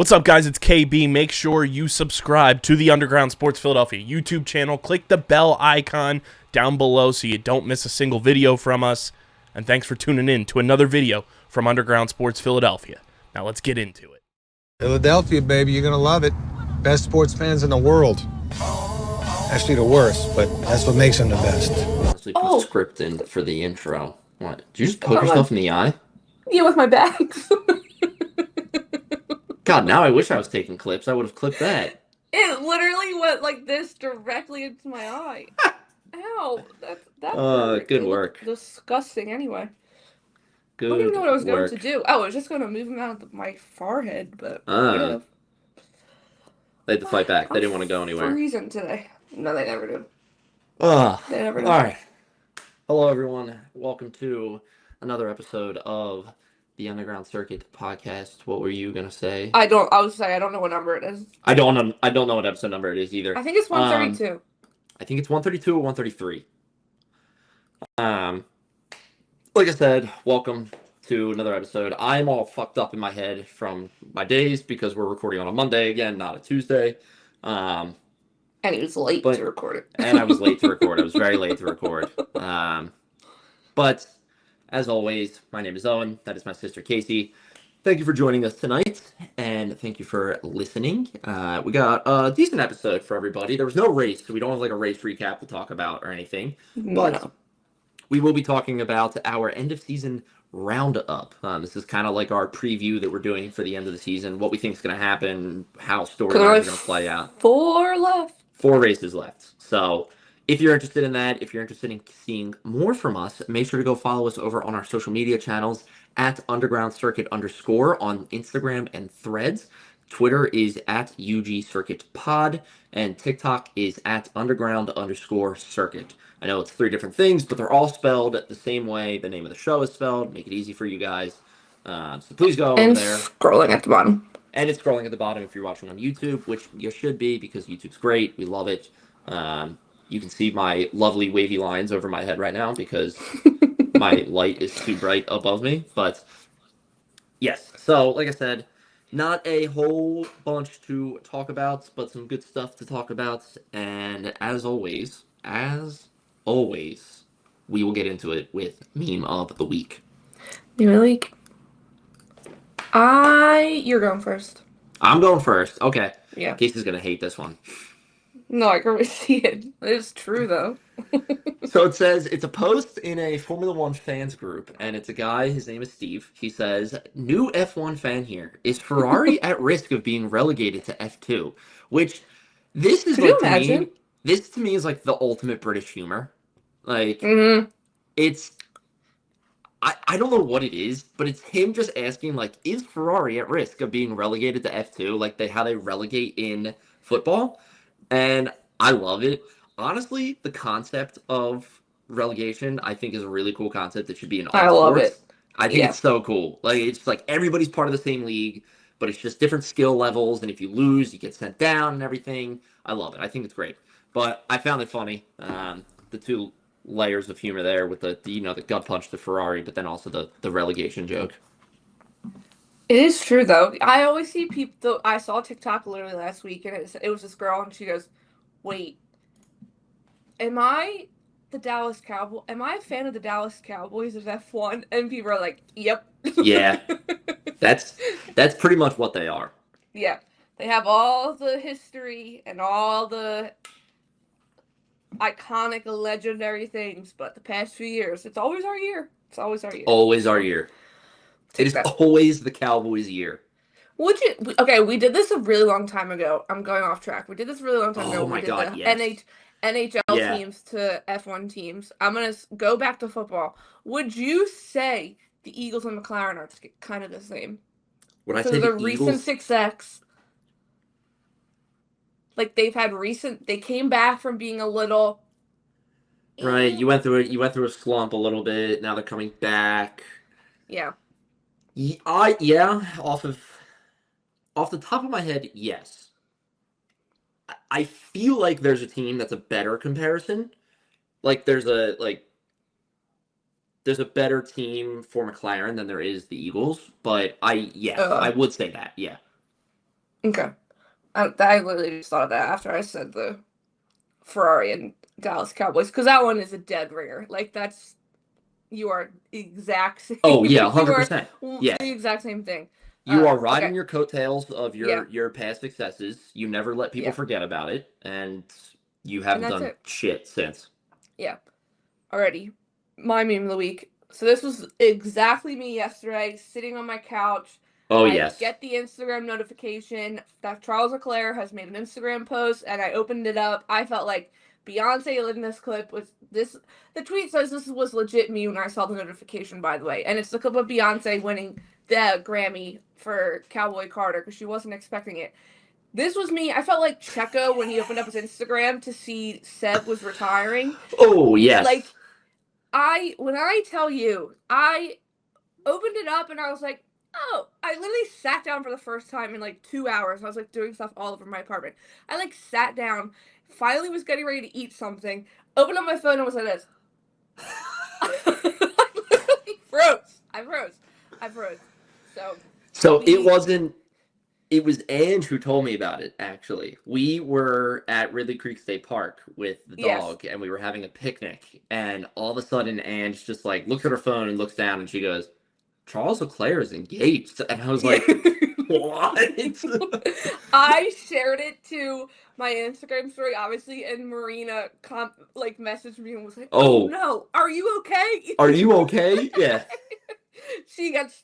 What's up, guys? It's KB. Make sure you subscribe to the Underground Sports Philadelphia YouTube channel. Click the bell icon down below so you don't miss a single video from us. And thanks for tuning in to another video from Underground Sports Philadelphia. Now let's get into it. Philadelphia, baby, you're going to love it. Best sports fans in the world. Actually, the worst, but that's what makes them the best. Honestly, put script in for the intro. What? Did you just poke yourself in the eye? Yeah, with my bags. God, now I wish I was taking clips. I would have clipped that. It literally went like this directly into my eye. Ow. That's good work. Disgusting anyway. Good I don't even know what I was work. going to do. Oh, I was just going to move them out of my forehead, but They had to fight back. They didn't want to go anywhere. Freezing today. No, they never do. They never do. All right. Hello, everyone. Welcome to another episode of the Underground Circuit podcast. What were you gonna say? I would say I don't know what number it is. I don't know what episode number it is either. I think it's 132. I think it's 132 or 133. Like I said, welcome to another episode. I'm all fucked up in my head from my days because we're recording on a Monday again, not a Tuesday. And he was late to record it. And I was late to record. I was very late to record. But as always, my name is Owen. That is my sister Casey. Thank you for joining us tonight, and thank you for listening. We got a decent episode for everybody. There was no race, so we don't have like a race recap to talk about or anything. But we will be talking about our end of season roundup. This is kind of like our preview that we're doing for the end of the season, what we think is going to happen, how storylines are going to play out. 4 races left. So if you're interested in that, if you're interested in seeing more from us, make sure to go follow us over on our social media channels at Underground Circuit _ on Instagram and Threads. Twitter is at UG Circuit Pod, and TikTok is at Underground _ Circuit. I know it's 3 different things, but they're all spelled the same way the name of the show is spelled. Make it easy for you guys. So please go over there. And scrolling at the bottom. And it's scrolling at the bottom if you're watching on YouTube, which you should be because YouTube's great. We love it. You can see my lovely wavy lines over my head right now because my light is too bright above me. But yes, so like I said, not a whole bunch to talk about, but some good stuff to talk about. And as always, we will get into it with meme of the week. Meme of the week. You're going first. I'm going first. Okay. Yeah. Casey's gonna hate this one. No, I can really see it. It's true, though. So it says, it's a post in a Formula One fans group, and it's a guy, his name is Steve. He says, new F1 fan here. Is Ferrari at risk of being relegated to F2? Which, this is like, to me, this to me is like the ultimate British humor. Like, it's, I don't know what it is, but it's him just asking, like, is Ferrari at risk of being relegated to F2? Like, how they relegate in football? And I love it. Honestly, the concept of relegation, I think, is a really cool concept that should be in all sports. I love it. I think it's so cool. Like, it's like everybody's part of the same league, but it's just different skill levels. And if you lose, you get sent down and everything. I love it. I think it's great. But I found it funny. The 2 layers of humor there with the gut punch to Ferrari, but then also the relegation joke. It is true, though. I always see people. I saw TikTok literally last week, and it was this girl, and she goes, "Wait, am I a fan of the Dallas Cowboys of F1?" And people are like, "Yep." Yeah, that's pretty much what they are. Yeah, they have all the history and all the iconic, legendary things, but the past few years, it's always our year. Always our year. It is always the Cowboys' year. We did this a really long time ago. I'm going off track. We did this a really long time ago. Oh my God, yes. NHL teams to F1 teams. I'm going to go back to football. Would you say the Eagles and McLaren are kind of the same? Would I say the recent success, like they came back from being a little... Right, you went through a slump a little bit. Now they're coming back. Yeah. Off the top of my head, yes. I feel like there's a team that's a better comparison. Like there's a better team for McLaren than there is the Eagles, but I would say that, yeah. Okay. I literally just thought of that after I said the Ferrari and Dallas Cowboys, because that one is a dead ringer. Like, you are exact same. Oh yeah, You are 100%. Yeah. the exact same thing. You are riding Okay. your coattails of Yeah. your past successes. You never let people Yeah. forget about it, and you And haven't that's done it. shit since. Yeah. Alrighty. My meme of the week. So this was exactly me yesterday, sitting on my couch. Oh I yes. get the Instagram notification that Charles Leclerc has made an Instagram post, and I opened it up. I felt like Beyonce in this clip was this. The tweet says this was legit me when I saw the notification, by the way, and it's the clip of Beyonce winning the Grammy for Cowboy Carter because she wasn't expecting it. This was me. I felt like Checo when he opened up his Instagram to see Seb was retiring. Oh yes. Like, when I tell you, I opened it up and I was like, oh, I literally sat down for the first time in like 2 hours. I was like doing stuff all over my apartment. I like sat down, finally was getting ready to eat something, opened up my phone and was like this. I literally froze. I froze. So it wasn't. It was Ange who told me about it, actually. We were at Ridley Creek State Park with the dog, and we were having a picnic, and all of a sudden Ange just, like, looks at her phone and looks down, and she goes, Charles Leclerc is engaged. And I was like, what? I shared it to my Instagram story, obviously, and Marina messaged me and was like, "Oh no, are you okay? Are you okay?" Yeah. She gets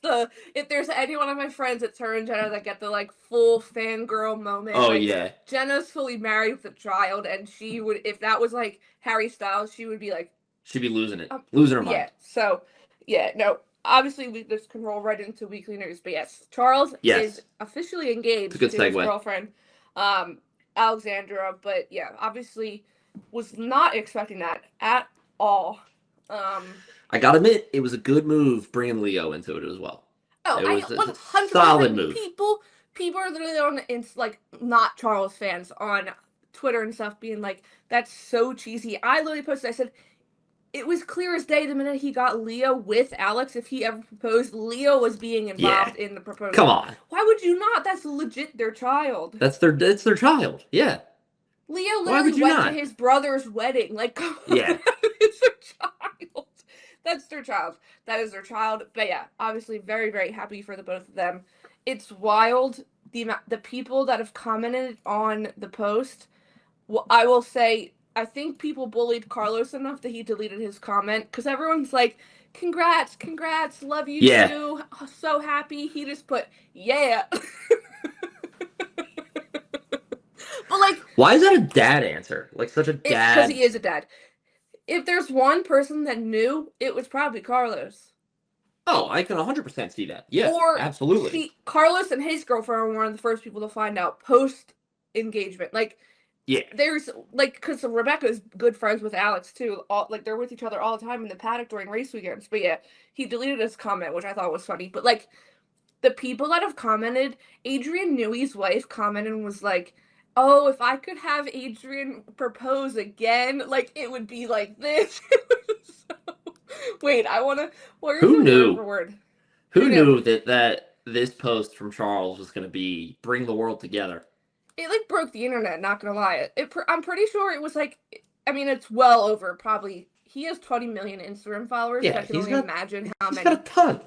if there's any one of my friends, it's her and Jenna that get the like full fangirl moment. Oh like, yeah. Jenna's fully married with a child, and she would, if that was like Harry Styles, she would be like, she'd be losing it, losing her mind. Yeah. So, yeah, no. Obviously, this can roll right into weekly news, but yes, Charles is officially engaged to his girlfriend, Alexandra. But yeah, obviously, was not expecting that at all. I gotta admit, it was a good move bringing Leo into it as well. Oh, it was 100% solid move. People are literally on like not Charles fans on Twitter and stuff being like, "That's so cheesy." I literally posted. I said, it was clear as day the minute he got Leo with Alex. If he ever proposed, Leo was being involved in the proposal. Come on. Why would you not? That's legit their child. That's their child. Yeah. Leo literally went to his brother's wedding. Like, yeah. It's their child. That's their child. That is their child. But yeah, obviously very, very happy for the both of them. It's wild the people that have commented on the post. Well, I will say, I think people bullied Carlos enough that he deleted his comment because everyone's like, congrats, love you too, so happy. He just put, yeah. But like, why is that a dad answer? Like such a dad? Because he is a dad. If there's one person that knew, it was probably Carlos. Oh, I can 100% see that. Yeah, absolutely. See, Carlos and his girlfriend were one of the first people to find out post engagement. Like, yeah, there's like, because Rebecca's good friends with Alex too. Like, they're with each other all the time in the paddock during race weekends. But yeah, he deleted his comment, which I thought was funny. But like, the people that have commented, Adrian Newey's wife commented and was like, "Oh, if I could have Adrian propose again, like it would be like this." Wait, I want to. Who knew? Word for word? Who knew that this post from Charles was going to be bring the world together? It like broke the internet. Not gonna lie, I'm pretty sure it was like. I mean, it's well over probably. He has 20 million Instagram followers. Yeah, so I can only imagine how many. He's got a ton.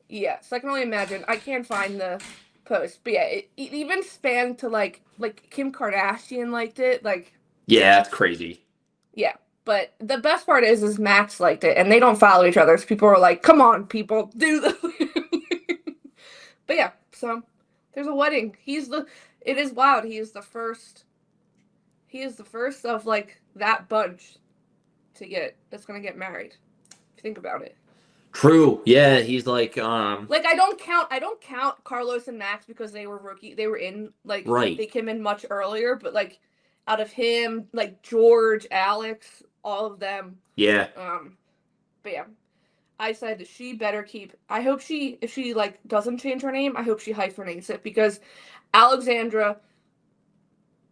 Yeah, so I can only imagine. I can't find the post, but yeah, it even spanned to like Kim Kardashian liked it. Like, yeah, that's crazy. Yeah, but the best part is Max liked it, and they don't follow each other. So people are like, "Come on, people, do this." But yeah, so there's a wedding. It is wild. He is the first of like that bunch that's gonna get married. If you think about it. True. Yeah, he's like Like I don't count Carlos and Max because they were they were in like they came in much earlier, but like out of him, like George, Alex, all of them. Yeah. But yeah. I said she better keep if she like doesn't change her name, I hope she hyphenates it because Alexandra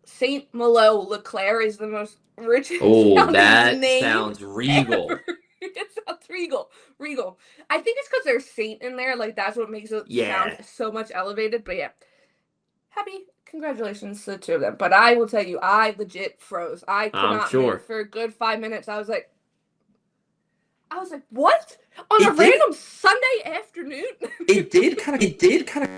Saint Malo Leclerc is the most richest that name sounds regal. Ever. It sounds regal. I think it's because there's Saint in there. Like, that's what makes it sound so much elevated. But yeah. congratulations to the two of them. But I will tell you, I legit froze. I could I'm not sure. move for a good 5 minutes. I was like, what? On It a did- random Sunday afternoon? It did kind of.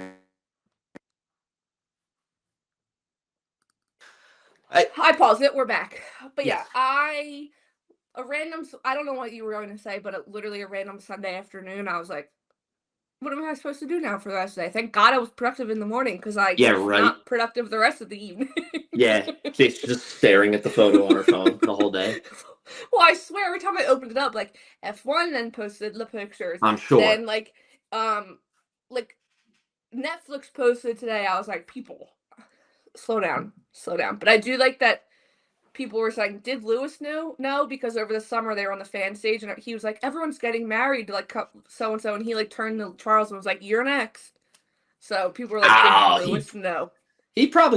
I paused it. We're back. But Yes. I don't know what you were going to say, but literally a random Sunday afternoon, I was like, what am I supposed to do now for the rest of the day? Thank God I was productive in the morning because I was not productive the rest of the evening. Yeah, she's just staring at the photo on her phone the whole day. Well, I swear every time I opened it up, like F1 then posted the pictures. I'm sure. Then like Netflix posted today. I was like, people, slow down. But I do like that people were saying, did Lewis know? No, because over the summer they were on the fan stage and he was like, everyone's getting married to like so and so, and he like turned to Charles and was like, you're next. So people were like, did Lewis know?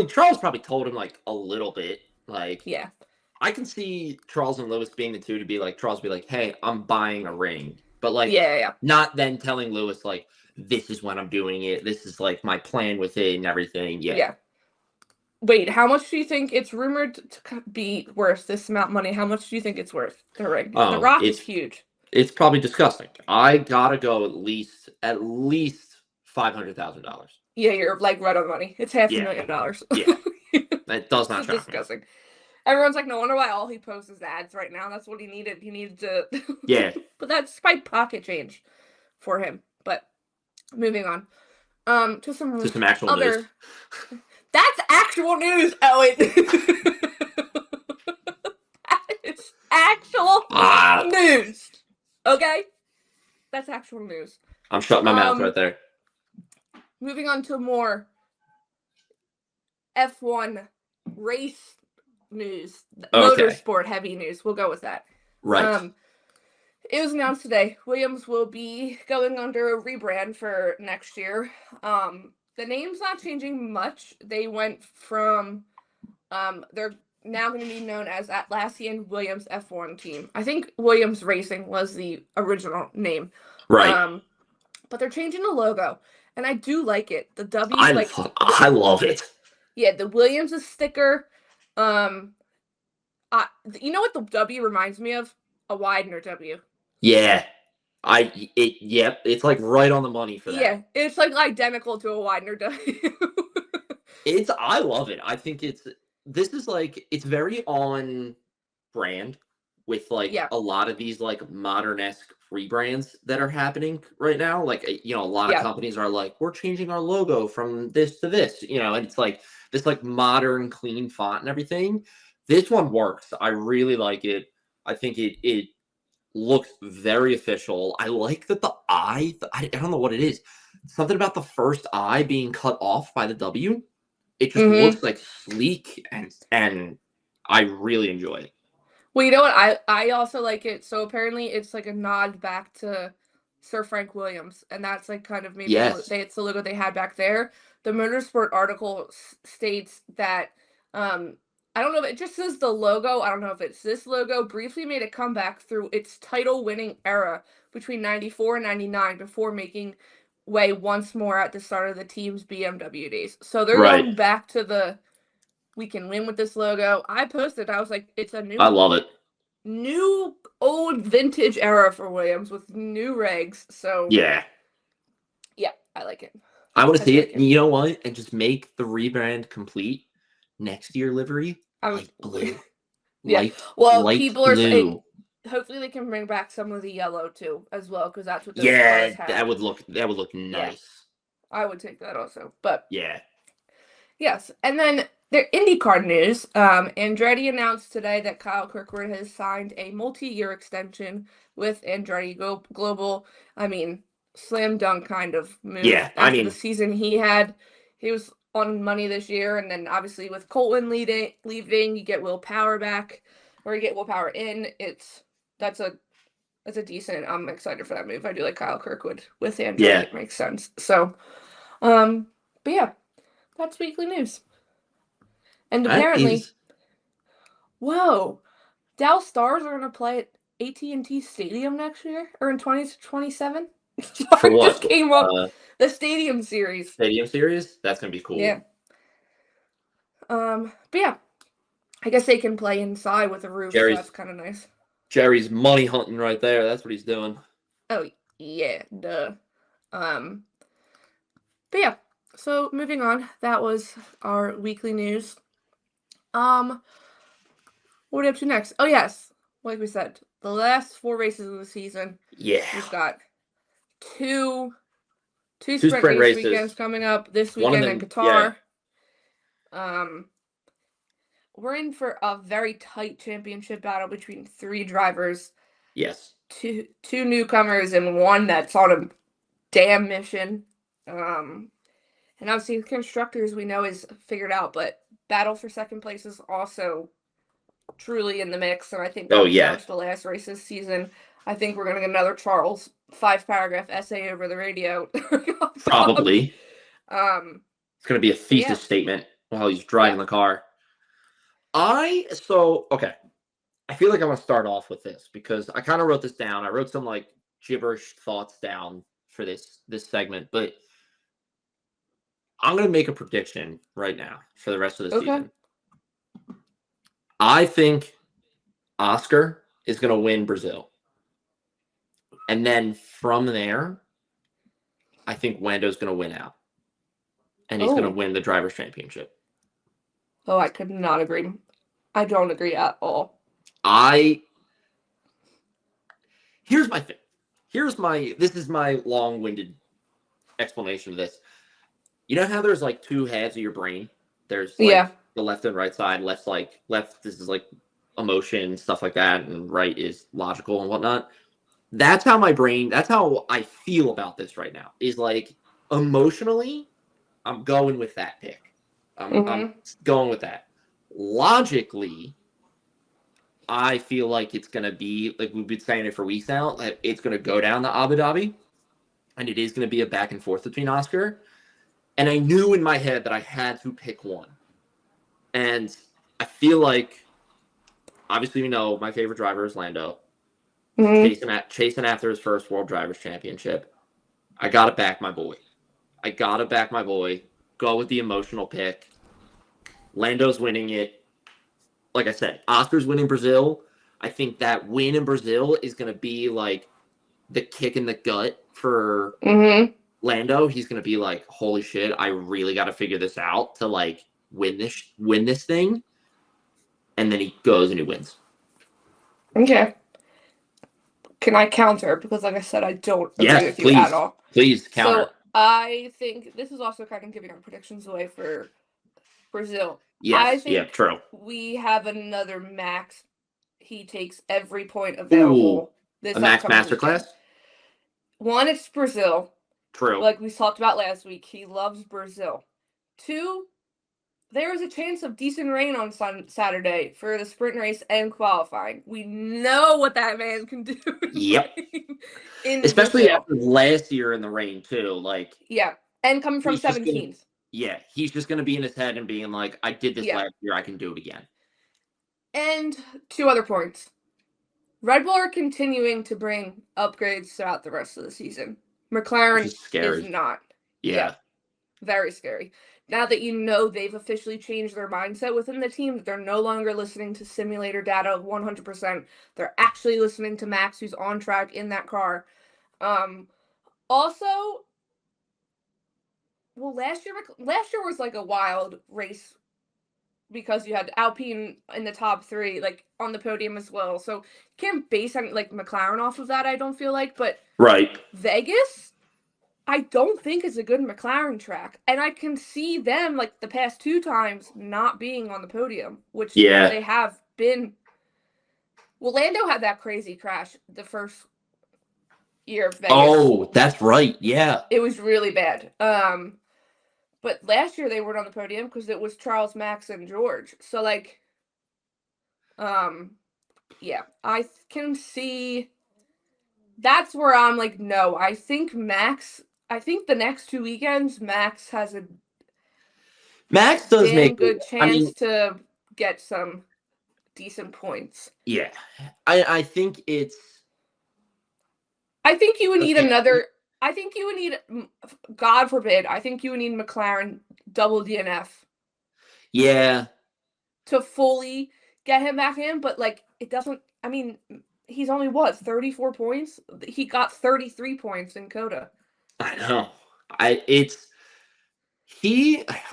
Charles probably told him like a little bit. Like, yeah, I can see Charles and Lewis being the two to be like, Charles be like, hey, I'm buying a ring, but like, not then telling Lewis like, this is when I'm doing it. This is like my plan with it and everything. Yeah. Wait, how much do you think it's rumored to be worth this amount of money? How much do you think it's worth, the ring? The Rock is huge. It's probably disgusting. I gotta go at least $500,000. Yeah, you're like right on the money. It's $500,000. Yeah. That does not shock disgusting. Me. Everyone's like, no wonder why all he posts is ads right now. That's what he needed. He needed to Yeah. But that's my pocket change for him. But moving on. To some actual news. That's actual news, Owen. That is actual news. Okay? That's actual news. I'm shutting my mouth right there. Moving on to more F1 race news. Motorsport heavy news. We'll go with that. Right. It was announced today. Williams will be going under a rebrand for next year. The name's not changing much. They went from, they're now going to be known as Atlassian Williams F1 team. I think Williams Racing was the original name. Right. But they're changing the logo, and I do like it. The W, I love it. Yeah, the Williams sticker. You know what the W reminds me of? A Widener W. Yeah. It's like right on the money for that. Yeah, it's like identical to a Widener W. I love it. I think it's very on brand with like a lot of these like modern-esque rebrands that are happening right now. Like, a lot of companies are like, we're changing our logo from this to this, and it's like this like modern clean font and everything. This one works. I really like it. I think it looks very official. I like that the I don't know what it is. Something about the first I being cut off by the W. It just looks like sleek and I really enjoy it. Well, you know what? I also like it. So apparently it's like a nod back to Sir Frank Williams, and that's like kind of maybe it's the logo they had back there. The Motorsport article states that I don't know if it just says the logo. I don't know if it's this logo briefly made a comeback through its title-winning era between 94 and 99 before making way once more at the start of the team's BMW days. So they're going back to we can win with this logo. I posted, I was like, it's a new... I love it. New, old, vintage era for Williams with new regs. So... Yeah, I like it. I want to see it. You know what? And just make the rebrand complete. Next year livery, light blue. People are saying hopefully they can bring back some of the yellow too as well, because that's what those cars have. that would look nice. Yeah. I would take that also, but yes. And then their IndyCar news. Andretti announced today that Kyle Kirkwood has signed a multi-year extension with Andretti Global. I mean, slam dunk kind of move. Yeah, after the season he had, he was on money this year, and then obviously with Colton leaving, you get Will Power back, or you get Will Power in. That's a decent. I'm excited for that move. I do like Kyle Kirkwood with Andretti. Yeah. It makes sense. So, but yeah, that's weekly news. And apparently, Dallas Stars are going to play at AT&T Stadium next year, or in 2027. For what? Just came up. The Stadium Series. Stadium Series? That's going to be cool. Yeah. But yeah, I guess they can play inside with a roof, so that's kind of nice. Jerry's money hunting right there. That's what he's doing. Oh yeah, duh. But yeah, so moving on. That was our weekly news. What are we up to next? Oh yes, like we said, the last 4 races of the season. Yeah. We've got two Two sprint race races. weekends coming up this weekend in Qatar. Yeah. We're in for a very tight championship battle between 3 drivers. Yes. Two newcomers and one that's on a damn mission. And obviously the constructors we know is figured out, but battle for second place is also truly in the mix. And I think that's down to the last race this season. I think we're gonna get another Charles 5-paragraph essay over the radio. Probably. It's gonna be a thesis statement while he's driving the car. Okay. I feel like I want to start off with this because I kind of wrote this down. I wrote some like gibberish thoughts down for this segment, but I'm going to make a prediction right now for the rest of the season. I think Oscar is going to win Brazil. And then from there, I think Lando's going to win out. And he's going to win the Drivers' Championship. Oh, I could not agree. I don't agree at all. Here's my thing. This is my long-winded explanation of this. You know how there's like 2 halves of your brain? There's like the left and right side. Left this is like emotion, stuff like that, and right is logical and whatnot. That's how I feel about this right now. Is like emotionally, I'm going with that pick. I'm going with that. Logically, I feel like it's going to be, like we've been saying it for weeks now, that it's going to go down to Abu Dhabi, and it is going to be a back and forth between Oscar. And I knew in my head that I had to pick one. And I feel like, obviously, we know my favorite driver is Lando. Chasing after his first World Drivers' Championship. I got to back my boy. Go with the emotional pick. Lando's winning it. Like I said, Oscar's winning Brazil. I think that win in Brazil is going to be like the kick in the gut for Lando. He's going to be like, holy shit, I really got to figure this out to like win this thing. And then he goes and he wins. Okay. Can I counter? Because like I said, I don't agree with you at all. Please counter. So I think this is also kind of giving our predictions away for Brazil. Yes, I think true. We have another Max. He takes every point available. This a Max Masterclass? One, it's Brazil. True. Like we talked about last week, he loves Brazil. 2, there is a chance of decent rain on Saturday for the sprint race and qualifying. We know what that man can do. Yep. Especially after last year in the rain too. Like and coming from 17th. He's just going to be in his head and being like, I did this last year, I can do it again. And 2 other points. Red Bull are continuing to bring upgrades throughout the rest of the season. McLaren is not. Yeah. Very scary. Now that you know they've officially changed their mindset within the team, they're no longer listening to simulator data 100%. They're actually listening to Max, who's on track in that car. Also, well, last year was like a wild race because you had Alpine in the top 3, like on the podium as well. So you can't base any like McLaren off of that. I don't feel like, but Vegas, I don't think is a good McLaren track, and I can see them like the past 2 times not being on the podium, which they have been. Well, Lando had that crazy crash the first year of Vegas. Oh, that's right. Yeah, it was really bad. But last year they weren't on the podium because it was Charles, Max, and George. So like, I can see. That's where I'm like, no, I think the next 2 weekends, Max does make a good chance to get some decent points. Yeah, I think it's. I think you would need another. I think you would need, God forbid, I think you would need McLaren double DNF. Yeah. to fully get him back in, but like it doesn't. I mean, he's only 34 points. He got 33 points in Coda. I know. I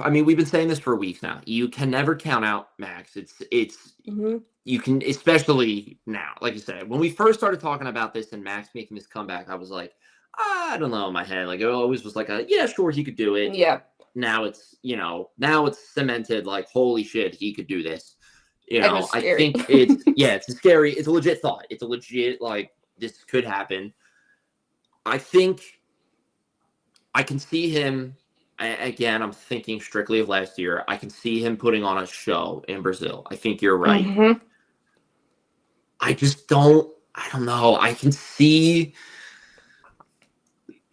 mean, we've been saying this for weeks now. You can never count out Max. Mm-hmm. You can, especially now, like you said, when we first started talking about this and Max making this comeback, I was like, I don't know in my head. Like, it always was like yeah, sure, he could do it. Yeah. Now it's cemented, like, holy shit, he could do this. And it's I scary. think it's scary. It's a legit thought. It's a legit, like, this could happen. I think I can see him. Again, I'm thinking strictly of last year. I can see him putting on a show in Brazil. I think you're right. Mm-hmm. I don't know. I can see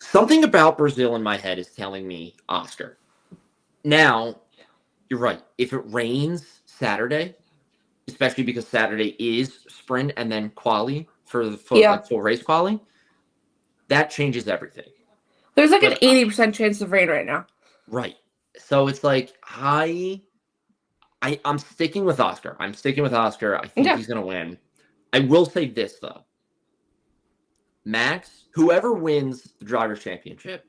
something about Brazil in my head is telling me Oscar. Now, you're right. If it rains Saturday, especially because Saturday is sprint and then quali for like full race quali, that changes everything. There's like an 80% chance of rain right now. Right. So it's like I'm sticking with Oscar. I think he's going to win. I will say this, though. Max, whoever wins the Drivers' Championship,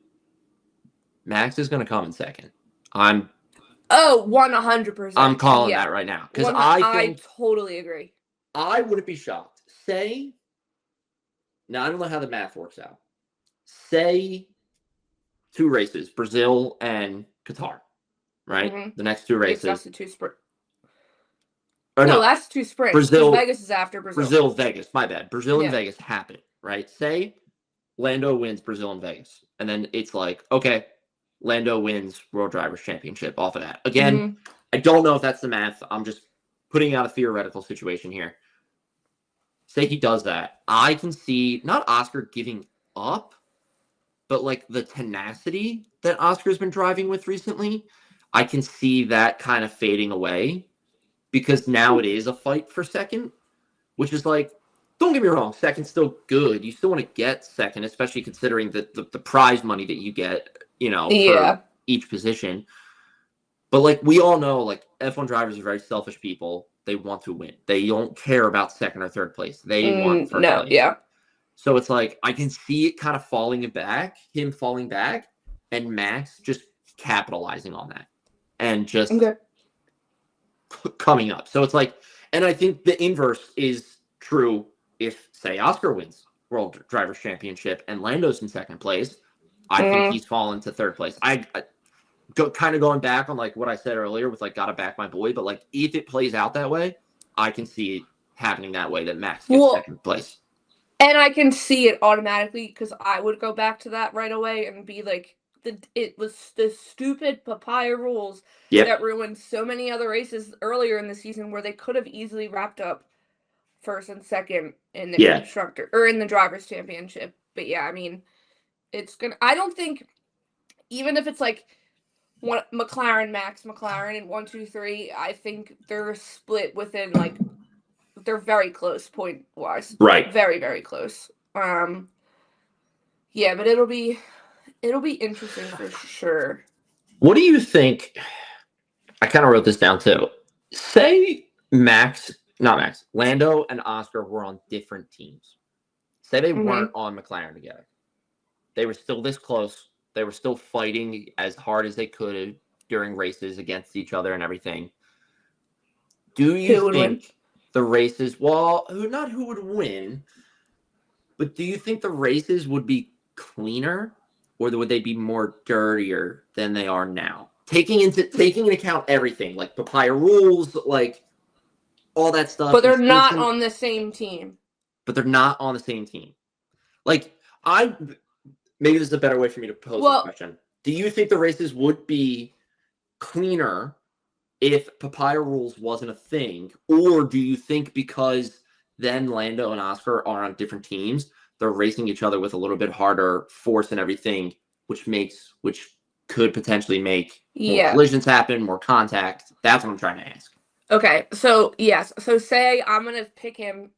Max is going to come in second. 100%. I'm calling that right now. Because I totally agree. I wouldn't be shocked. Now I don't know how the math works out. Say 2 races, Brazil and Qatar, right? Mm-hmm. The next 2 races. That's the 2 sprint. No, that's 2 sprints. Brazil, Vegas is after Brazil. Brazil, Vegas. My bad. Brazil and Vegas happen, right? Say Lando wins Brazil and Vegas, and then it's like, okay, Lando wins World Drivers' Championship off of that. Again, I don't know if that's the math. I'm just putting out a theoretical situation here. Say he does that. I can see not Oscar giving up, but like the tenacity that Oscar's been driving with recently, I can see that kind of fading away because now it is a fight for second, which is like, don't get me wrong, second's still good. You still want to get second, especially considering the prize money that you get, for each position. But like we all know, like F1 drivers are very selfish people. They want to win. They don't care about second or third place. They want first place. Yeah. So it's like I can see it kind of falling back, and Max just capitalizing on that and just coming up. So it's like, and I think the inverse is true if, say, Oscar wins World Drivers' Championship and Lando's in second place. I think he's fallen to third place. I kind of going back on like what I said earlier with like gotta back my boy, but like if it plays out that way, I can see it happening that way that Max gets second place. And I can see it automatically because I would go back to that right away and be like, it was the stupid papaya rules that ruined so many other races earlier in the season where they could have easily wrapped up first and second in the constructor or in the Drivers' Championship. But yeah, I mean, I don't think, even if it's like McLaren, Max, McLaren, and 1, 2, 3, I think they're split within like, they're very close point wise. Right. Very, very close. Yeah, but it'll be interesting for sure. What do you think? I kind of wrote this down too. Say Lando and Oscar were on different teams. Say they weren't on McLaren together. They were still this close. They were still fighting as hard as they could during races against each other and everything. Do you think the races, not who would win, but do you think the races would be cleaner or would they be more dirtier than they are now? Taking into account everything, like papaya rules, like all that stuff. But they're not on the same team. Like, maybe this is a better way for me to pose the question. Do you think the races would be cleaner if papaya rules wasn't a thing? Or do you think because then Lando and Oscar are on different teams, they're racing each other with a little bit harder force and everything, which could potentially make more collisions happen, more contact? That's what I'm trying to ask. Okay, so yes. So say I'm going to pick him.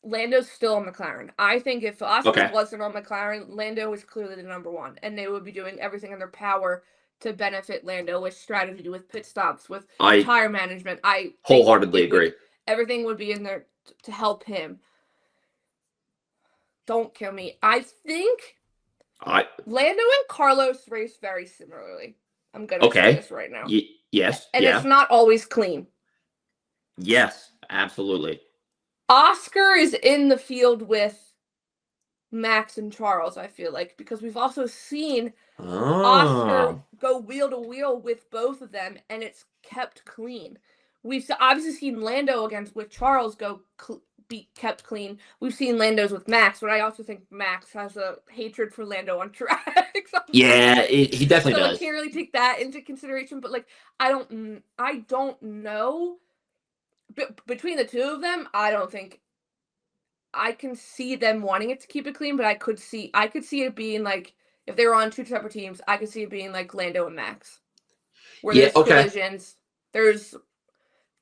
Lando's still on McLaren. I think if Oscar wasn't on McLaren, Lando was clearly the number 1, and they would be doing everything in their power to benefit Lando with strategy, with pit stops, with I tire management. I think wholeheartedly agree. Everything would be in there to help him. Don't kill me. I think Lando and Carlos race very similarly. I'm going to say this right now. Yes. And it's not always clean. Yes, absolutely. Oscar is in the field with Max and Charles, I feel like, because we've also seen Oscar go wheel to wheel with both of them, and it's kept clean. We've obviously seen Lando with Charles be kept clean. We've seen Lando's with Max, but I also think Max has a hatred for Lando on track. Yeah, he definitely does. I can't really take that into consideration, but like I don't know. Between the two of them, I don't think I can see them wanting it to keep it clean, but I could see it being like if they were on two separate teams, I could see it being like Lando and Max, where there's collisions, there's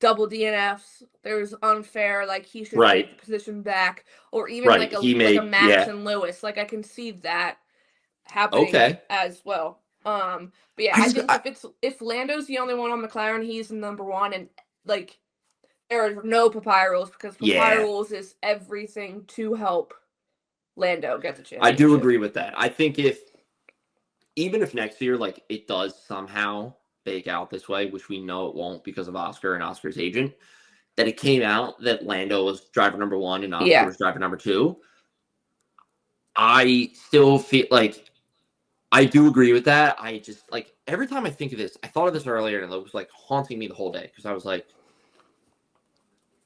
double DNFs, there's unfair, like he should take the position back, or even like a Max and Lewis. Like I can see that happening as well. But yeah, I think if Lando's the only one on McLaren, he's the number one, and like there are no papaya rules because papaya rules is everything to help Lando get the championship. I do agree with that. I think even if next year like it does somehow bake out this way, which we know it won't because of Oscar and Oscar's agent, that it came out that Lando was driver number one and Oscar was driver number two. I still feel like I do agree with that. I just like every time I think of this, I thought of this earlier and it was like haunting me the whole day because I was like,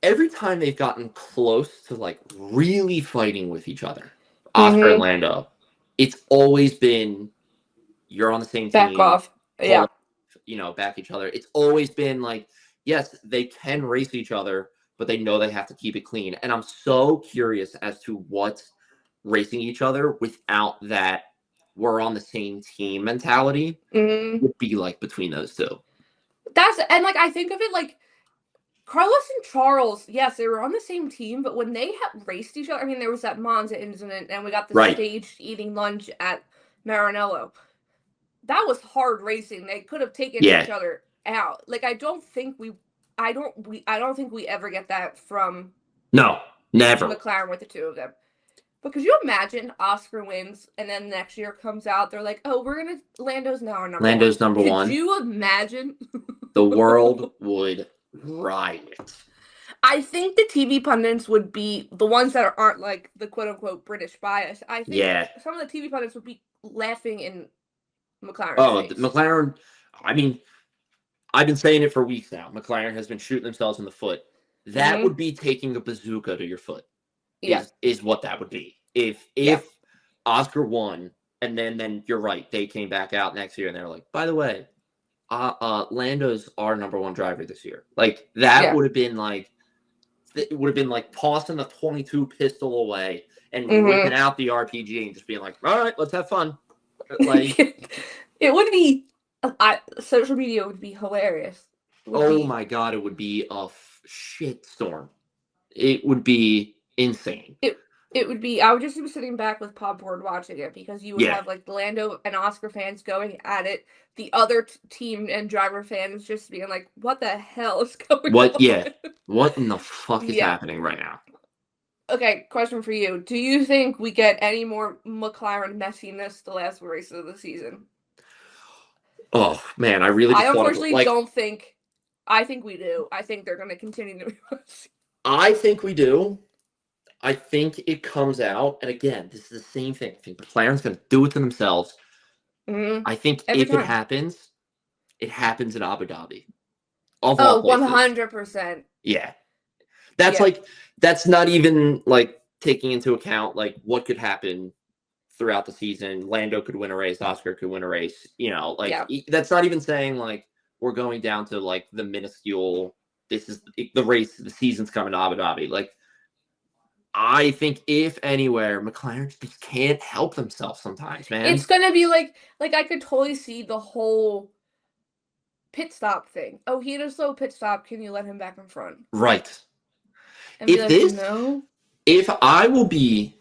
every time they've gotten close to like really fighting with each other, Oscar and Lando, it's always been you're on the same team. Back off. Yeah. Back each other. It's always been like, yes, they can race each other, but they know they have to keep it clean. And I'm so curious as to what's racing each other without that we're on the same team mentality would be like between those two. And like I think of it like Carlos and Charles, yes, they were on the same team, but when they had raced each other, I mean, there was that Monza incident, and we got the staged eating lunch at Maranello. That was hard racing. They could have taken each other out. Like I don't think we ever get that from never McLaren with the two of them. But could you imagine Oscar wins and then next year comes out, they're like, oh, Lando's now our number one. Could you imagine? The world would riot. I think the TV pundits would be the ones that aren't like the quote unquote British bias. I think some of the TV pundits would be laughing in McLaren's face. McLaren, I mean, I've been saying it for weeks now. McLaren has been shooting themselves in the foot. That would be taking a bazooka to your foot. Is what that would be. If Oscar won and then you're right, they came back out next year and they're like, by the way, Lando's our number one driver this year. Like that would have been like tossing the 22 pistol away and ripping out the RPG and just being like, all right, let's have fun. Like it would be social media would be hilarious. My god, it would be a shitstorm. It would be insane. It would be. I would just be sitting back with popcorn watching it because you would have like the Lando and Oscar fans going at it, the other team and driver fans just being like, "What the hell is going on?" Yeah. What in the fuck is happening right now? Okay, question for you: do you think we get any more McLaren messiness the last race of the season? Oh man, I unfortunately don't think. I think we do. I think they're going to continue to. I think we do. I think it comes out, and again, this is the same thing. I think McLaren's going to do it to themselves. I think it happens in Abu Dhabi. 100%. Yeah. That's not even like taking into account like what could happen throughout the season. Lando could win a race, Oscar could win a race, that's not even saying like we're going down to like the minuscule, this is the race, the season's coming to Abu Dhabi. Like, I think if anywhere, McLaren just can't help themselves sometimes, man. It's going to be like I could totally see the whole pit stop thing. Oh, he had a slow pit stop. Can you let him back in front? Right. And if I will be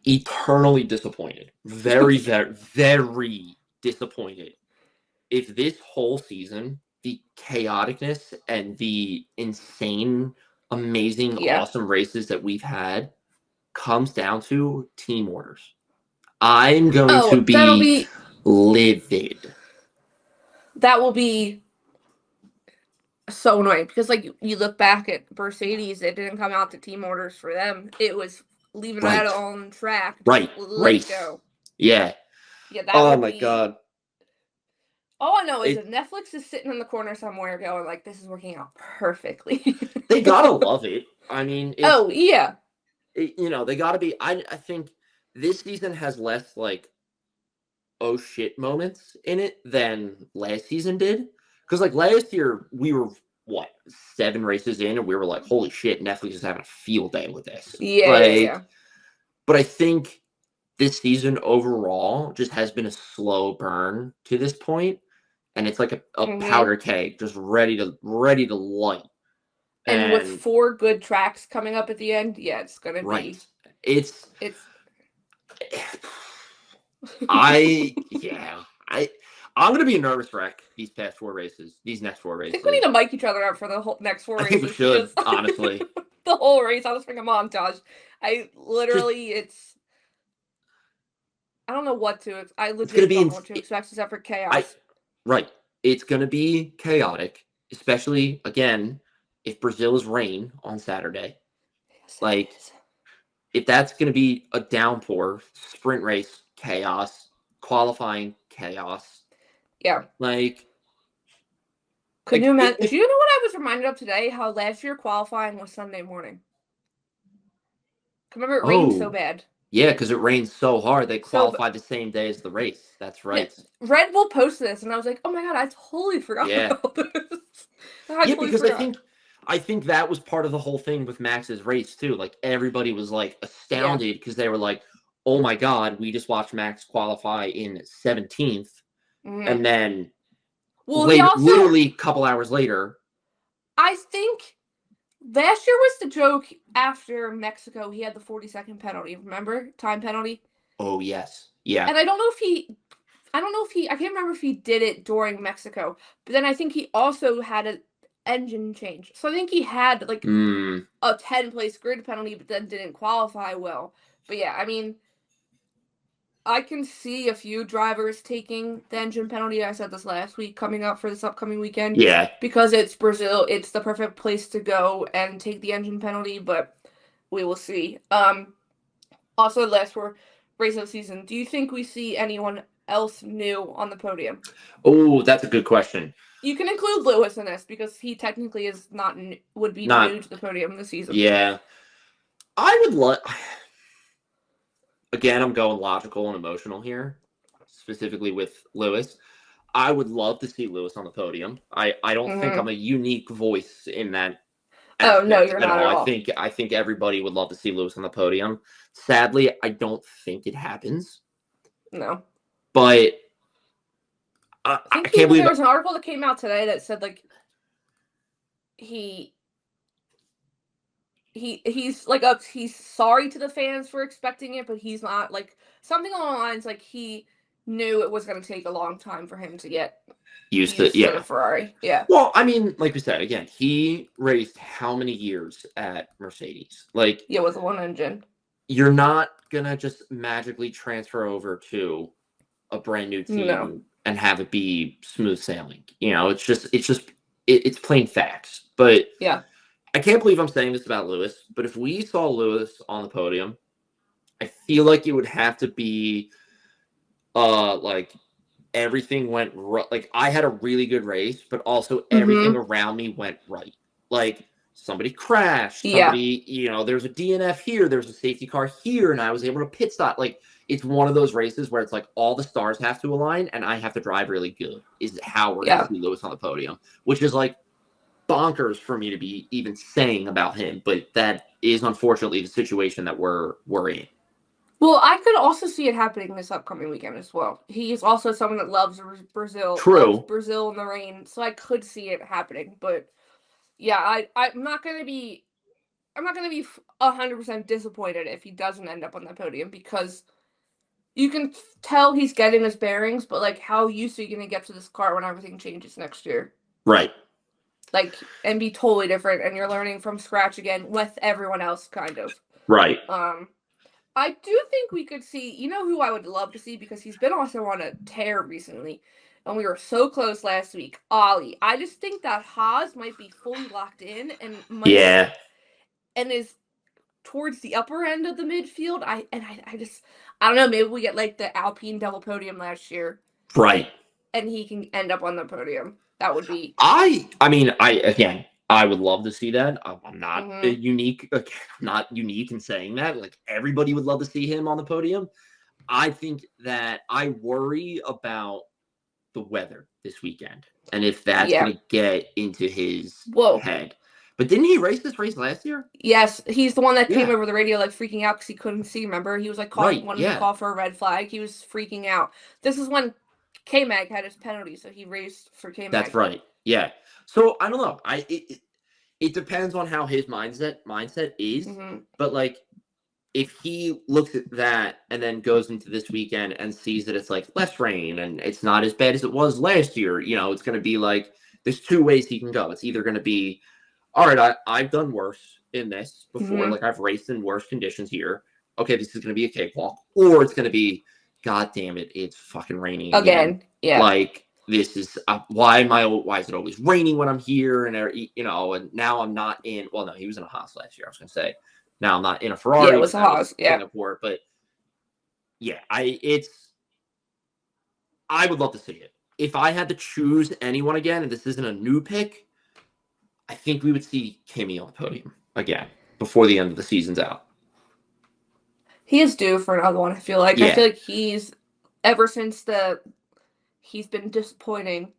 eternally disappointed, very, very, very disappointed if this whole season, the chaoticness and the insane, amazing, awesome races that we've had comes down to team orders, I'm going to be livid. That will be so annoying because, like, you look back at Mercedes, it didn't come out to team orders for them. It was leaving that on track. Let it go. Yeah. Yeah, that oh would my be... God. All I know is that Netflix is sitting in the corner somewhere going, like, this is working out perfectly. They gotta love it. I mean, yeah. They gotta be. I think this season has less, like, oh shit moments in it than last season did. Because, like, last year, we were, 7 races in, and we were like, holy shit, Netflix is having a field day with this. Yeah. But I think this season overall just has been a slow burn to this point, and it's like a powder keg, just ready to light. And with 4 good tracks coming up at the end, yeah, it's gonna be. It's. I'm gonna be a nervous wreck these next 4 races. I think we need to mic each other up for the whole next 4 races. I think we should, honestly. The whole race, I'll just bring a montage. I don't know what to. I legit don't know what to expect except for chaos. It's gonna be chaotic, especially again if Brazil is rain on Saturday. Like, if that's gonna be a downpour, sprint race chaos, qualifying chaos. Yeah. Like, could you imagine? Do you know what I was reminded of today? How last year qualifying was Sunday morning. Remember, it rained so bad. Yeah, because it rained so hard, they qualified the same day as the race. That's right. Yeah, Red Bull posted this, and I was like, "Oh my God, I totally forgot about this." Because I think that was part of the whole thing with Max's race too. Like, everybody was like astounded because they were like, "Oh my God, we just watched Max qualify in 17th," and then literally a couple hours later. I think last year was the joke after Mexico. He had the 40-second penalty. Remember? Time penalty. Oh, yes. Yeah. And I don't know if he, I can't remember if he did it during Mexico, but then I think he also had an engine change. So I think he had, like, a 10-place grid penalty, but then didn't qualify well. But yeah, I mean, I can see a few drivers taking the engine penalty. I said this last week, coming up for this upcoming weekend. Yeah. Because it's Brazil, it's the perfect place to go and take the engine penalty, but we will see. Also, last race of the season, do you think we see anyone else new on the podium? Oh, that's a good question. You can include Lewis in this because he technically is would be new to the podium this season. Yeah. I would again, I'm going logical and emotional here, specifically with Lewis. I would love to see Lewis on the podium. I don't think I'm a unique voice in that. Oh no, you're not at all. I think everybody would love to see Lewis on the podium. Sadly, I don't think it happens. No. But I can't believe there was an article that came out today that said, like, he's like he's sorry to the fans for expecting it, but he's not, like, something along the lines like he knew it was going to take a long time for him to get used to the Ferrari. Yeah. Well, I mean, like we said, again, he raced how many years at Mercedes? Like, yeah, with one engine. You're not gonna just magically transfer over to a brand new team and have it be smooth sailing. It's plain facts. But yeah, I can't believe I'm saying this about Lewis, but if we saw Lewis on the podium, I feel like it would have to be like everything went right. Like, I had a really good race, but also everything around me went right. Like, somebody crashed, somebody, there's a DNF here, there's a safety car here, and I was able to pit stop. Like, it's one of those races where it's like all the stars have to align and I have to drive really good is how we're going to see Lewis on the podium, which is like bonkers for me to be even saying about him, but that is unfortunately the situation that we're in. Well, I could also see it happening this upcoming weekend as well. He is also someone that loves Brazil. True. Loves Brazil in the rain, so I could see it happening. But yeah, I'm not gonna be 100% disappointed if he doesn't end up on the podium because you can tell he's getting his bearings, but like, how used are you going to get to this car when everything changes next year? Right. Like, and be totally different, and you're learning from scratch again with everyone else, kind of. Right. I do think we could see, you know who I would love to see, because he's been also on a tear recently, and we were so close last week, Ollie. I just think that Haas might be fully locked in and Yeah. and is towards the upper end of the midfield. I don't know, maybe we get like the Alpine double podium last year. Right. And he can end up on the podium. That would be. I would love to see that. I'm not unique. Not unique in saying that. Like, everybody would love to see him on the podium. I think that I worry about the weather this weekend, and if that's going to get into his head. But didn't he race this race last year? Yes, he's the one that came over the radio like freaking out because he couldn't see. Remember, he was like wanting to call for a red flag. He was freaking out. This is when K-Mag had his penalty, so he raced for K-Mag. That's right. Yeah. So I don't know. It depends on how his mindset is. But like, if he looks at that and then goes into this weekend and sees that it's like less rain and it's not as bad as it was last year, it's going to be like, there's two ways he can go. It's either going to be, all right, I've done worse in this before. Like, I've raced in worse conditions here. Okay, this is going to be a cakewalk. Or it's going to be, God damn it, it's fucking raining again. Yeah. Like, this is why is it always raining when I'm here? And and now I'm not in. Well, no, he was in a Haas last year. I was going to say, now I'm not in a Ferrari. Yeah, it was a Haas. Yeah. Singapore, but yeah, I would love to see it. If I had to choose anyone again, and this isn't a new pick, I think we would see Kimi on the podium again before the end of the season's out. He is due for another one, I feel like. Yeah. I feel like ever since he's been disappointing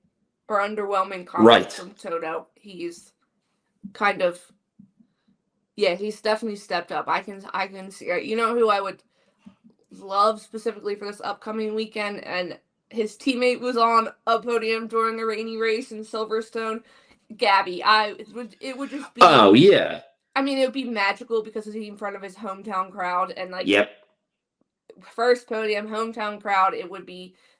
or underwhelming comments from Toto. He's kind of, he's definitely stepped up. I can see it. You know who I would love specifically for this upcoming weekend, and his teammate was on a podium during a rainy race in Silverstone, Gabby. It would just be. Oh yeah. I mean, it would be magical because he's in front of his hometown crowd, and like, first podium, hometown crowd.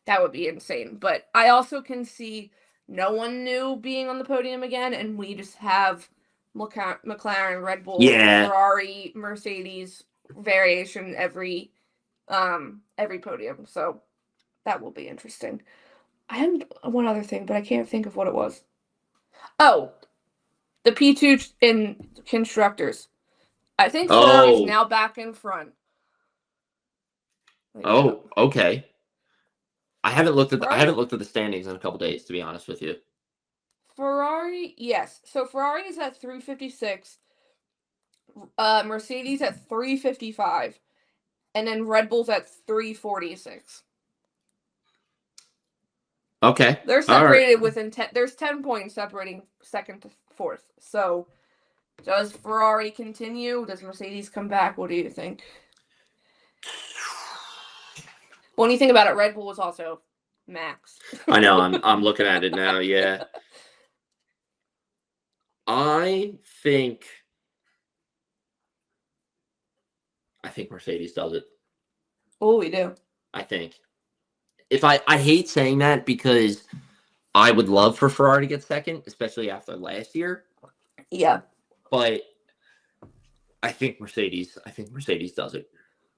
That would be insane. But I also can see no one new being on the podium again, and we just have McLaren, Red Bull, Ferrari, Mercedes variation every podium. So that will be interesting. I had one other thing, but I can't think of what it was. Oh, the P2 in constructors. I think Ferrari's now back in front. Okay. I haven't looked at the standings in a couple days, to be honest with you. Ferrari, yes. So Ferrari is at 356. Mercedes at 355, and then Red Bull's at 346. Okay. They're separated within 10. There's 10 points separating second to fourth. So, does Ferrari continue? Does Mercedes come back? What do you think? When you think about it, Red Bull is also Max. I know. I'm looking at it now. Yeah. I think Mercedes does it. Oh, we do. I think. If I hate saying that because I would love for Ferrari to get second, especially after last year. Yeah. But I think Mercedes does it.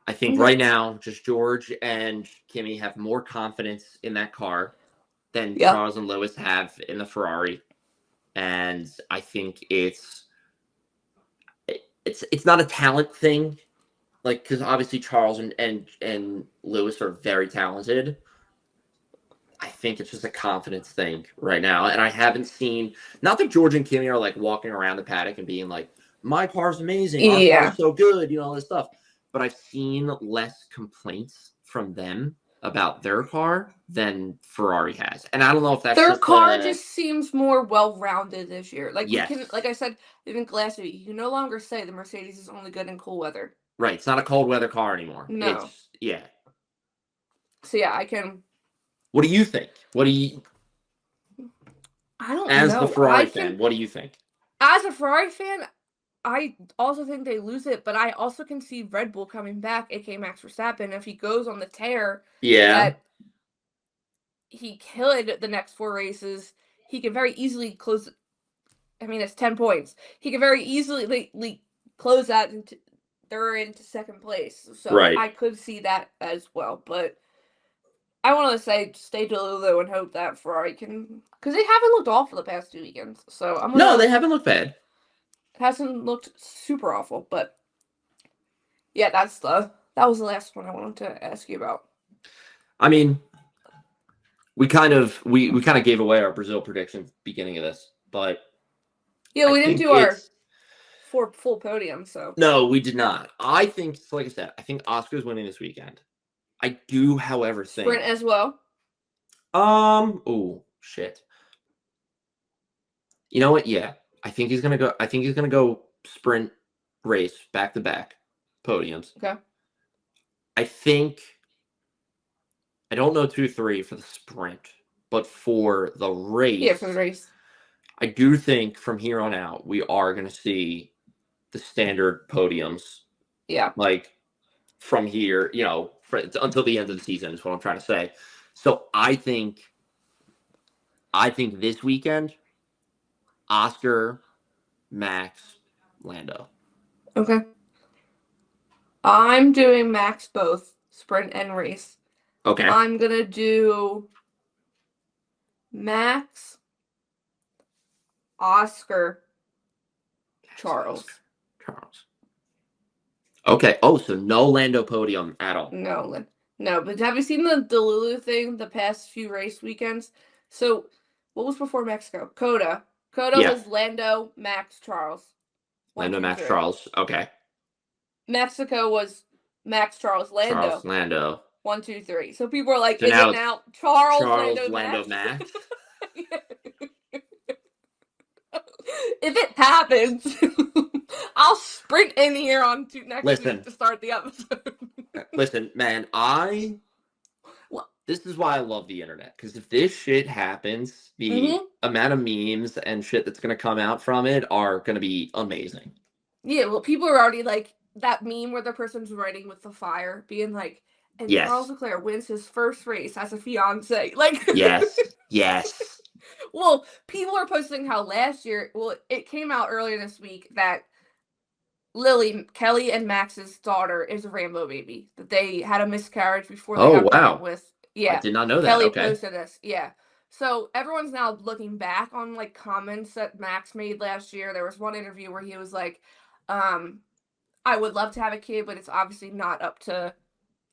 I think right now, just George and Kimi have more confidence in that car than Charles and Lewis have in the Ferrari. And I think it's not a talent thing, like, because obviously Charles and Lewis are very talented. I think it's just a confidence thing right now. And I haven't seen, not that George and Kimi are like walking around the paddock and being like, my car's amazing, our car's so good, all this stuff. But I've seen less complaints from them about their car than Ferrari has. And I don't know if that's their car just seems more well-rounded this year. Like, like I said, I think last week, you can no longer say the Mercedes is only good in cool weather. Right. It's not a cold weather car anymore. No. So I can. What do you think? I don't know. As the Ferrari fan, what do you think? As a Ferrari fan, I also think they lose it, but I also can see Red Bull coming back, aka Max Verstappen. If he goes on the tear that he could the next 4 races, he can very easily close. I mean, it's 10 points. He can very easily close that into they're into second place. So Right. I could see that as well. But I want to say stay Delulu and hope that Ferrari can, because they haven't looked awful the past 2 weekends. So I'm gonna, No, they haven't looked bad. It hasn't looked super awful, but yeah, that was the last one I wanted to ask you about. I mean, we kind of gave away our Brazil prediction beginning of this, but yeah, we didn't do our 4 full podium, so no, we did not. I think, like I said, I think Oscar's winning this weekend. I do, however, think sprint as well. Oh shit. You know what? Yeah, I think he's gonna go sprint race back to back podiums. Okay. I don't know 2-3 for the sprint, but for the race. Yeah, for the race. I do think from here on out we are gonna see the standard podiums. Yeah. Like from here, until the end of the season is what I'm trying to say. So I think this weekend, Oscar, Max, Lando. Okay. I'm doing Max both, sprint and race. Okay. I'm going to do Max, Oscar, Charles. Okay. Oh, so no Lando podium at all. No, but have you seen the Delulu thing the past few race weekends? So, what was before Mexico? Coda. Was Lando, Max, Charles. Lando, Max, Charles. Okay. Mexico was Max, Charles, Lando. 1, 2, 3. So people are like, so is it now Charles, Lando, Max? If it happens, I'll sprint in here on next week to start the episode. Listen, man, this is why I love the internet, because if this shit happens, the amount of memes and shit that's going to come out from it are going to be amazing. Yeah, well, people are already like, that meme where the person's writing with the fire, being like, and Charles Leclerc wins his first race as a fiance. Like, yes. Well, people are posting how last year, it came out earlier this week that Kelly and Max's daughter is a Rambo baby. That they had a miscarriage before they got pregnant with. Yeah. I did not know that. Kelly posted this. Yeah. So everyone's now looking back on like comments that Max made last year. There was one interview where he was like, I would love to have a kid, but it's obviously not up to,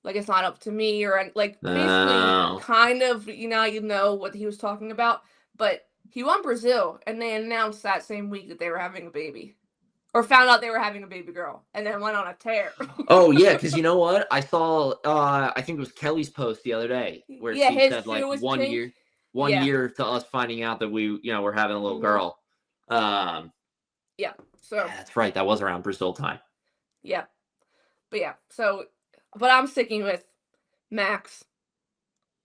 like, it's not up to me, or like basically kind of, you know what he was talking about. But he won Brazil, and they announced that same week that they were having a baby. Or found out they were having a baby girl, and then went on a tear. Oh, yeah, because you know what? I saw, I think it was Kelly's post the other day, where she said, like, 1 year. 1 year to us finding out that we, we're having a little girl. Yeah, so. Yeah, that's right. That was around Brazil time. Yeah. But yeah, so, but I'm sticking with Max,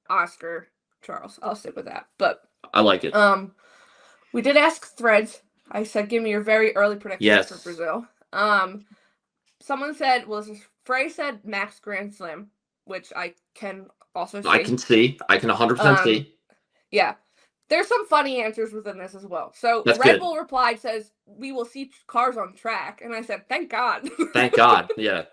Oscar, Charles. I'll stick with that. But I like it. We did ask Threads. I said, give me your very early predictions for Brazil. Someone said, Frey said Max Grand Slam, which I can also see. I can see. I can 100% see. Yeah. There's some funny answers within this as well. So That's Red good. Bull replied, says, we will see cars on track. And I said, thank God. Thank God. Yeah.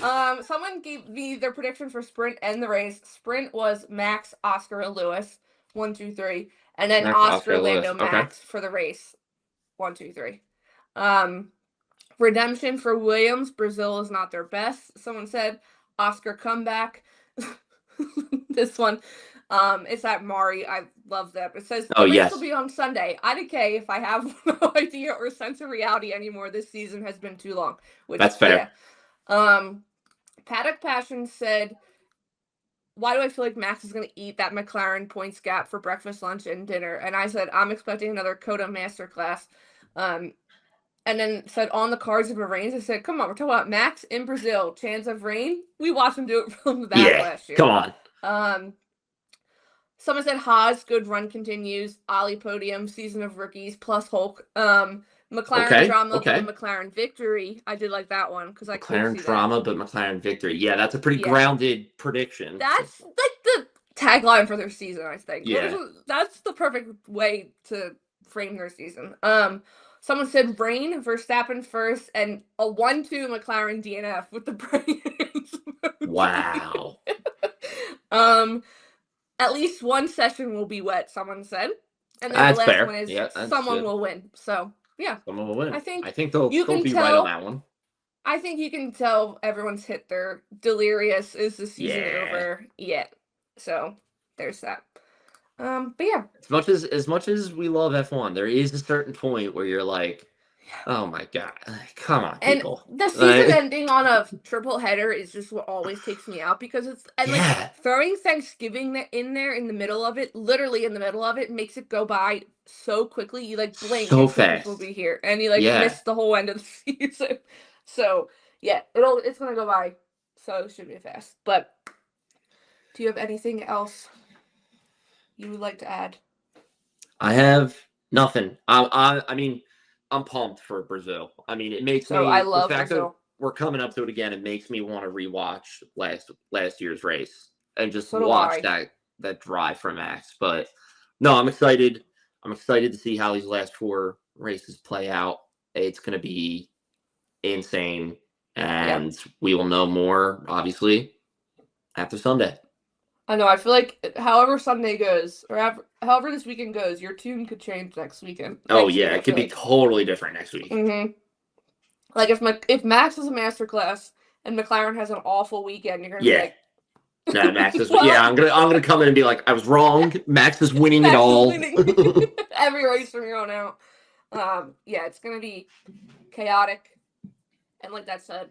Someone gave me their prediction for sprint and the race. Sprint was Max, Oscar, and Lewis. 1, 2, 3. And then Max, Oscar, Lando, Lewis. Max for the race. 1, 2, 3. Redemption for Williams. Brazil is not their best. Someone said Oscar comeback. This one. It's at Mari. I love that. It says the race will be on Sunday. IDK if I have no idea or sense of reality anymore. This season has been too long. That's fair. Yeah. Paddock Passion said, why do I feel like Max is going to eat that McLaren points gap for breakfast, lunch, and dinner? And I said, I'm expecting another Coda Masterclass. And then said, on the cards if it rains. I said, come on, we're talking about Max in Brazil. Chance of rain? We watched him do it from the back last year. Come on. Someone said Haas, good run continues. Ollie podium, season of rookies, plus Hulk. McLaren drama, but the McLaren victory. I did like that one because I could McLaren see drama, that. but McLaren victory. Yeah, that's a pretty grounded prediction. That's like the tagline for their season, I think. Yeah. That's the perfect way to frame their season. Someone said rain, Verstappen first, and a 1-2 McLaren DNF with the brains. Wow. At least one session will be wet, someone said. And then That's the last fair. one is Yeah, someone will win. So, yeah. Someone will win. I think they'll be right on that one. I think you can tell everyone's hit their delirious is the season over yet. So, there's that. But yeah. As much as we love F1, there is a certain point where you're like, oh my god, come on, people. And the season ending on a triple header is just what always takes me out because it's like throwing Thanksgiving in there in the middle of it, literally in the middle of it, makes it go by so quickly. You like blink so and fast. Christmas will be here, and you like miss the whole end of the season. So yeah, it's gonna go by. So it should be fast. But do you have anything else you would like to add? I have nothing. I mean, I'm pumped for Brazil. I mean, it makes me. I love the fact Brazil. that we're coming up to it again. It makes me want to rewatch last year's race and just watch that drive from Max. But no, I'm excited. I'm excited to see how these last 4 races play out. It's going to be insane, and we will know more obviously after Sunday. I know. I feel like however Sunday goes, or however this weekend goes, your tune could change next weekend. It could be totally different next week. Mm-hmm. Like if Max is a masterclass and McLaren has an awful weekend, you're gonna be like, no, Max is. I'm gonna come in and be like, I was wrong. Max is winning it all. Every race from here on out. It's gonna be chaotic, and like that said,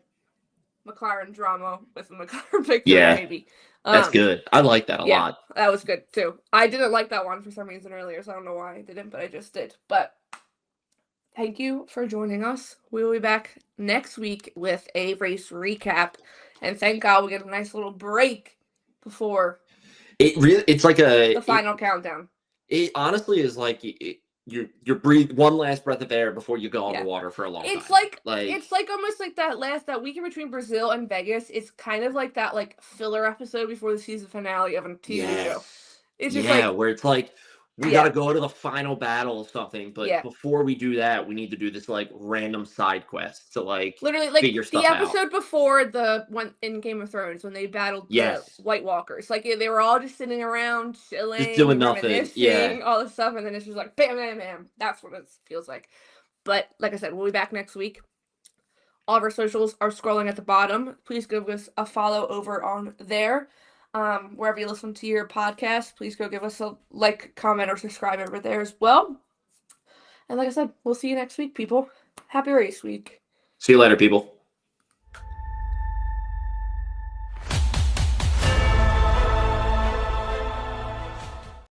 McLaren drama with a McLaren victory, maybe. That's good. I like that a lot. That was good too. I didn't like that one for some reason earlier, so I don't know why I didn't, but I just did. But thank you for joining us. We will be back next week with a race recap, and thank God we get a nice little break before it's like the final countdown. It honestly is like you breathe one last breath of air before you go on the water for a long time. It's like almost like that week in between Brazil and Vegas. It's kind of like that filler episode before the season finale of a TV show. It's just where it's like we got to go to the final battle of something, but before we do that, we need to do this random side quest to literally figure stuff the episode before the one in Game of Thrones when they battled the White Walkers. They were all just sitting around chilling, just doing nothing, all this stuff, and then it's just like bam, bam, bam. That's what it feels like. But like I said, we'll be back next week. All of our socials are scrolling at the bottom. Please give us a follow over on there. Wherever you listen to your podcast, please go give us a like, comment, or subscribe over there as well. And like I said, we'll see you next week, people. Happy race week. See you later, people.